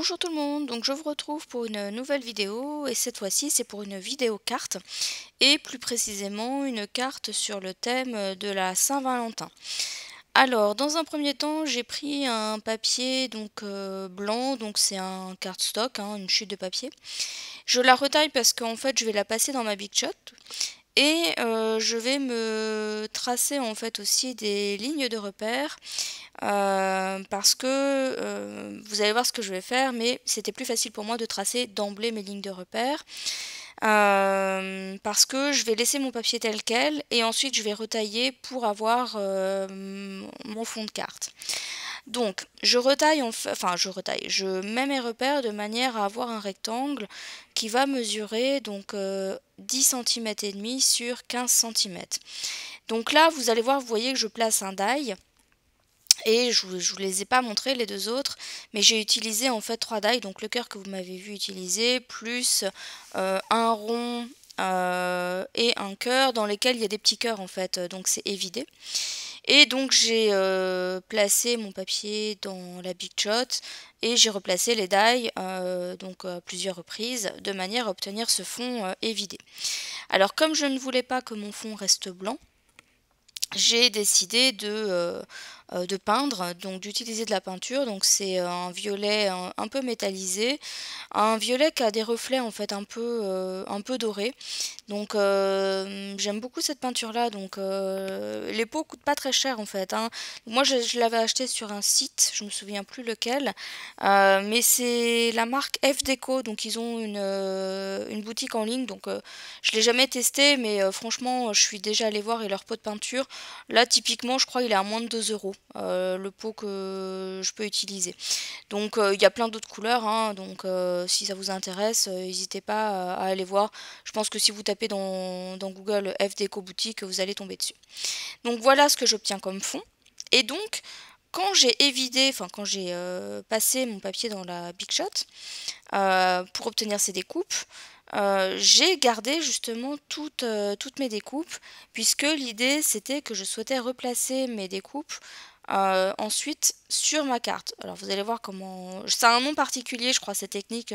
Bonjour tout le monde, donc je vous retrouve pour une nouvelle vidéo et cette fois-ci c'est pour une vidéo carte et plus précisément une carte sur le thème de la Saint-Valentin. Alors dans un premier temps j'ai pris un papier blanc, donc c'est un cardstock, une chute de papier. Je la retaille parce qu'en fait je vais la passer dans ma Big Shot et je vais me tracer en fait aussi des lignes de repère. Parce que vous allez voir ce que je vais faire, mais c'était plus facile pour moi de tracer d'emblée mes lignes de repère. Parce que je vais laisser mon papier tel quel et ensuite je vais retailler pour avoir mon fond de carte. Donc je retaille, je mets mes repères de manière à avoir un rectangle qui va mesurer 10 cm et demi sur 15 cm. Donc là vous allez voir, vous voyez que je place un die. Et je vous les ai pas montré les deux autres, mais j'ai utilisé en fait 3 die, donc le cœur que vous m'avez vu utiliser, plus un rond et un cœur dans lesquels il y a des petits cœurs en fait, donc c'est évidé. Et donc j'ai placé mon papier dans la Big Shot et j'ai replacé les die plusieurs reprises de manière à obtenir ce fond évidé. Alors comme je ne voulais pas que mon fond reste blanc, j'ai décidé de peindre, donc d'utiliser de la peinture. Donc c'est un violet un peu métallisé, un violet qui a des reflets en fait un peu dorés. Donc j'aime beaucoup cette peinture là, donc les pots coûtent pas très cher en fait, hein. Moi je l'avais acheté sur un site, je me souviens plus lequel, mais c'est la marque F Déco, donc ils ont une boutique en ligne, donc je l'ai jamais testé, mais franchement je suis déjà allée voir et leur pot de peinture, là typiquement je crois il est à moins de 2 euros le pot que je peux utiliser. Donc il y a plein d'autres couleurs, hein, donc si ça vous intéresse, n'hésitez pas à aller voir. Je pense que si vous tapez dans Google F Déco boutique, vous allez tomber dessus. Donc voilà ce que j'obtiens comme fond. Et donc quand j'ai évidé, quand j'ai passé mon papier dans la Big Shot pour obtenir ces découpes, j'ai gardé justement toutes mes découpes, puisque l'idée c'était que je souhaitais replacer mes découpes ensuite sur ma carte. Alors vous allez voir comment... C'est un nom particulier, je crois, cette technique.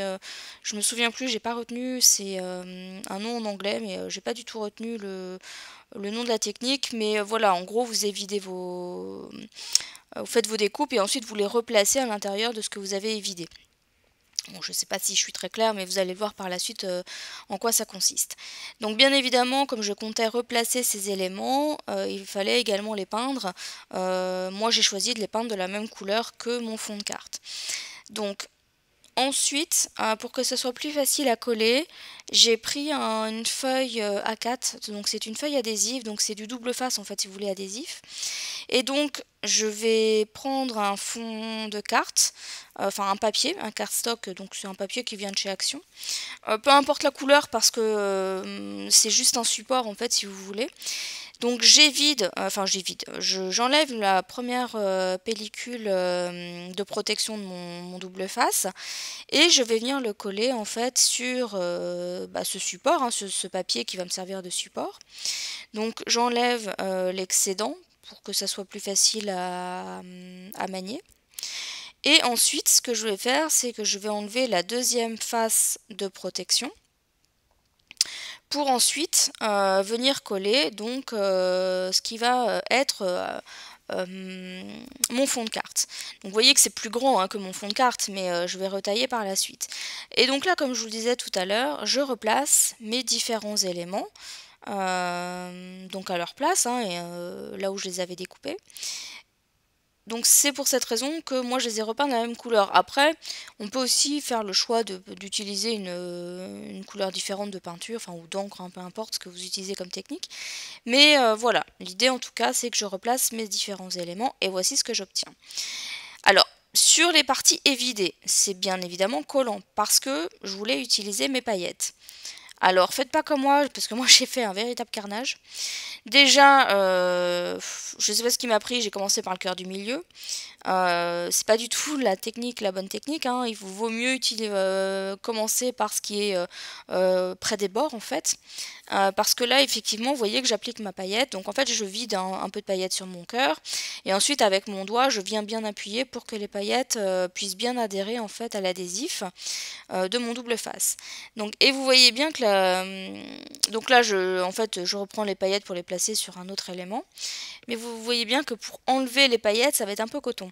Je me souviens plus, j'ai pas retenu. C'est un nom en anglais, mais j'ai pas du tout retenu le nom de la technique. Mais voilà, en gros, vous évidez vous faites vos découpes et ensuite vous les replacez à l'intérieur de ce que vous avez évidé. Bon, je ne sais pas si je suis très claire, mais vous allez voir par la suite en quoi ça consiste. Donc bien évidemment, comme je comptais replacer ces éléments, il fallait également les peindre. Moi j'ai choisi de les peindre de la même couleur que mon fond de carte. Donc ensuite, pour que ce soit plus facile à coller, j'ai pris une feuille A4, donc c'est une feuille adhésive, donc c'est du double face en fait si vous voulez adhésif. Et donc je vais prendre un fond de carte, un papier, un cardstock, donc c'est un papier qui vient de chez Action. Peu importe la couleur parce que c'est juste un support en fait si vous voulez. Donc j'enlève la première pellicule de protection de mon double face et je vais venir le coller en fait sur ce support, ce papier qui va me servir de support. Donc j'enlève l'excédent pour que ça soit plus facile à manier. Et ensuite ce que je vais faire, c'est que je vais enlever la deuxième face de protection pour ensuite venir coller ce qui va être mon fond de carte. Donc vous voyez que c'est plus grand que mon fond de carte, mais je vais retailler par la suite. Et donc là, comme je vous le disais tout à l'heure, je replace mes différents éléments donc à leur place, là où je les avais découpés. Donc c'est pour cette raison que moi je les ai repeints de la même couleur. Après, on peut aussi faire le choix d'utiliser une couleur différente de peinture, ou d'encre, peu importe ce que vous utilisez comme technique. Mais voilà, l'idée en tout cas c'est que je replace mes différents éléments et voici ce que j'obtiens. Alors, sur les parties évidées, c'est bien évidemment collant parce que je voulais utiliser mes paillettes. Alors faites pas comme moi, parce que moi j'ai fait un véritable carnage. Déjà, je sais pas ce qui m'a pris, j'ai commencé par le cœur du milieu. C'est pas du tout la bonne technique, hein. Il vous vaut mieux commencer par ce qui est près des bords en fait. Parce que là, effectivement, vous voyez que j'applique ma paillette. Donc en fait, je vide un peu de paillettes sur mon cœur. Et ensuite, avec mon doigt, je viens bien appuyer pour que les paillettes puissent bien adhérer en fait à l'adhésif de mon double face. Donc, et vous voyez bien que donc là, en fait, je reprends les paillettes pour les placer sur un autre élément. Mais vous voyez bien que pour enlever les paillettes, ça va être un peu coton.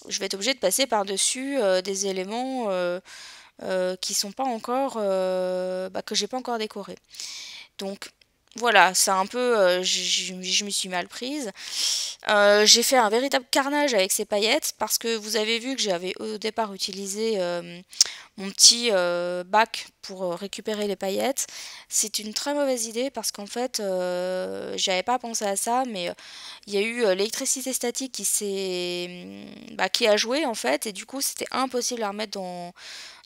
Je vais être obligée de passer par-dessus des éléments qui sont pas encore, que j'ai pas encore décorés. Donc voilà, c'est un peu, je me suis mal prise. J'ai fait un véritable carnage avec ces paillettes parce que vous avez vu que j'avais au départ utilisé mon petit bac pour récupérer les paillettes. C'est une très mauvaise idée parce qu'en fait, j'avais pas pensé à ça, mais il y a eu l'électricité statique qui a joué en fait, et du coup c'était impossible à remettre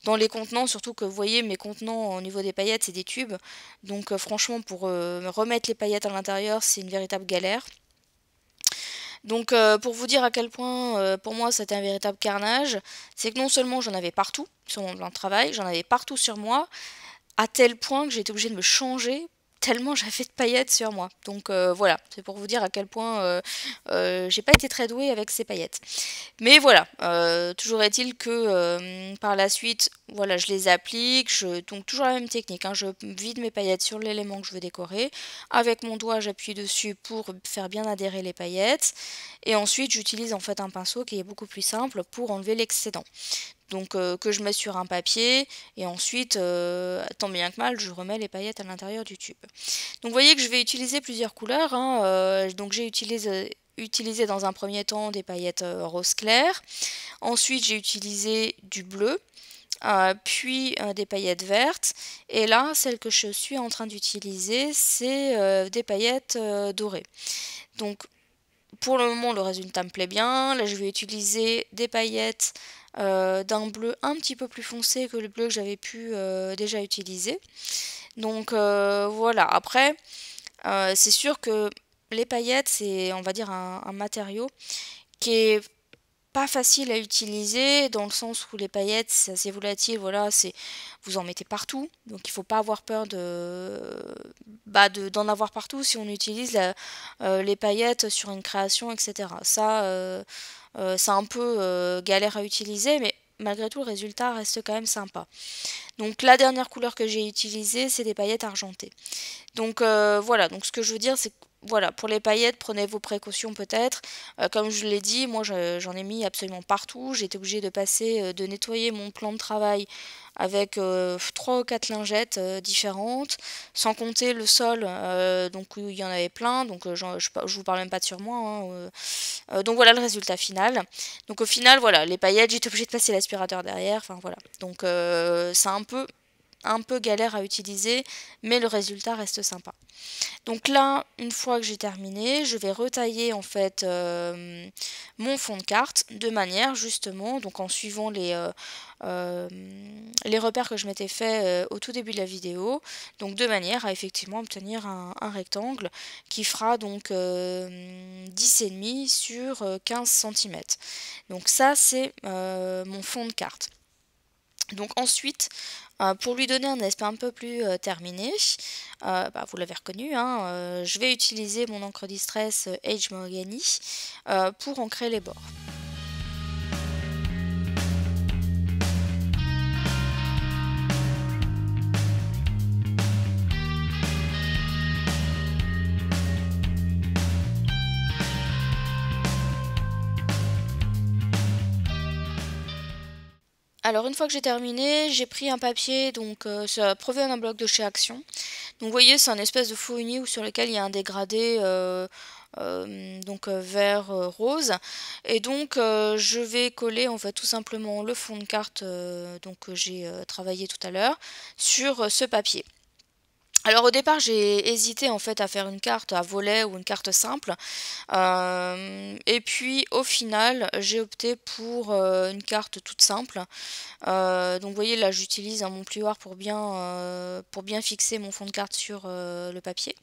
dans les contenants, surtout que vous voyez mes contenants au niveau des paillettes c'est des tubes, donc franchement pour remettre les paillettes à l'intérieur c'est une véritable galère. Donc pour vous dire à quel point pour moi c'était un véritable carnage, c'est que non seulement j'en avais partout sur mon plan de travail, j'en avais partout sur moi, à tel point que j'ai été obligée de me changer tellement j'avais de paillettes sur moi. Donc voilà, c'est pour vous dire à quel point j'ai pas été très douée avec ces paillettes. Mais voilà, toujours est-il que par la suite, voilà, je les applique, donc toujours la même technique, hein, je vide mes paillettes sur l'élément que je veux décorer. Avec mon doigt, j'appuie dessus pour faire bien adhérer les paillettes. Et ensuite, j'utilise en fait un pinceau qui est beaucoup plus simple pour enlever l'excédent. Donc que je mets sur un papier et ensuite, tant bien que mal, je remets les paillettes à l'intérieur du tube. Donc vous voyez que je vais utiliser plusieurs couleurs, hein, donc j'ai utilisé dans un premier temps des paillettes rose clair. Ensuite j'ai utilisé du bleu, puis des paillettes vertes. Et là, celle que je suis en train d'utiliser, c'est des paillettes dorées. Donc pour le moment, le résultat me plaît bien. Là, je vais utiliser des paillettes d'un bleu un petit peu plus foncé que le bleu que j'avais pu déjà utiliser. Donc voilà, après, c'est sûr que les paillettes, c'est, on va dire, un matériau qui est pas facile à utiliser dans le sens où les paillettes c'est assez volatile, voilà, vous en mettez partout, donc il faut pas avoir peur d'en avoir partout si on utilise les paillettes sur une création, etc. Ça, c'est un peu galère à utiliser, mais malgré tout le résultat reste quand même sympa. Donc la dernière couleur que j'ai utilisée, c'est des paillettes argentées. Donc voilà, donc ce que je veux dire, c'est que voilà, pour les paillettes, prenez vos précautions peut-être. Comme je l'ai dit, moi j'en ai mis absolument partout. J'ai été obligée de nettoyer mon plan de travail avec 3 ou 4 lingettes différentes, sans compter le sol, donc où il y en avait plein, donc je vous parle même pas de sur moi, hein, donc voilà le résultat final. Donc au final, voilà, les paillettes, j'étais obligée de passer l'aspirateur derrière, enfin voilà. Donc c'est un peu galère à utiliser, mais le résultat reste sympa. Donc là, une fois que j'ai terminé, je vais retailler en fait mon fond de carte de manière justement, donc en suivant les repères que je m'étais fait au tout début de la vidéo, donc de manière à effectivement obtenir un rectangle qui fera donc 10,5 sur 15 cm. Donc ça c'est mon fond de carte. Donc ensuite, pour lui donner un aspect un peu plus terminé, vous l'avez reconnu, hein, je vais utiliser mon encre Distress Age Mahogany pour ancrer les bords. Alors une fois que j'ai terminé, j'ai pris un papier, donc ça provient d'un bloc de chez Action. Donc vous voyez, c'est un espèce de faux uni sur lequel il y a un dégradé vert rose. Et donc je vais coller en fait tout simplement le fond de carte que j'ai travaillé tout à l'heure sur ce papier. Alors au départ j'ai hésité en fait à faire une carte à volet ou une carte simple, et puis au final j'ai opté pour une carte toute simple. Donc vous voyez là j'utilise mon plioir pour bien fixer mon fond de carte sur le papier.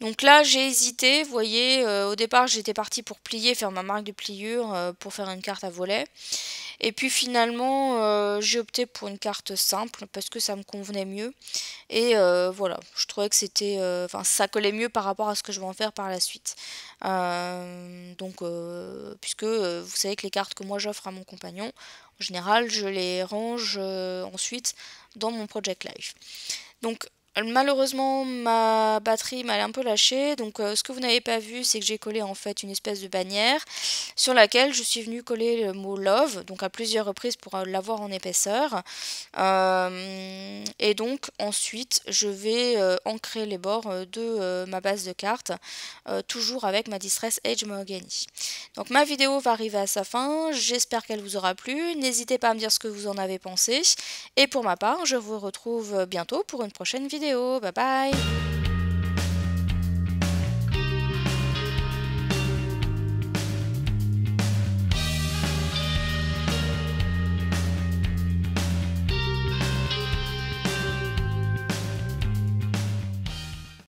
Donc là j'ai hésité, vous voyez, au départ j'étais partie pour plier, faire ma marque de pliure pour faire une carte à volet. Et puis finalement j'ai opté pour une carte simple parce que ça me convenait mieux. Et voilà, je trouvais que c'était, enfin ça collait mieux par rapport à ce que je vais en faire par la suite. Donc puisque vous savez que les cartes que moi j'offre à mon compagnon, en général je les range ensuite dans mon Project Life. Donc malheureusement ma batterie m'a un peu lâché, donc ce que vous n'avez pas vu c'est que j'ai collé en fait une espèce de bannière sur laquelle je suis venue coller le mot love, donc à plusieurs reprises pour l'avoir en épaisseur. Et donc ensuite je vais ancrer les bords de ma base de cartes, toujours avec ma Distress Edge Mahogany. Donc ma vidéo va arriver à sa fin, j'espère qu'elle vous aura plu, n'hésitez pas à me dire ce que vous en avez pensé, et pour ma part je vous retrouve bientôt pour une prochaine vidéo, bye bye.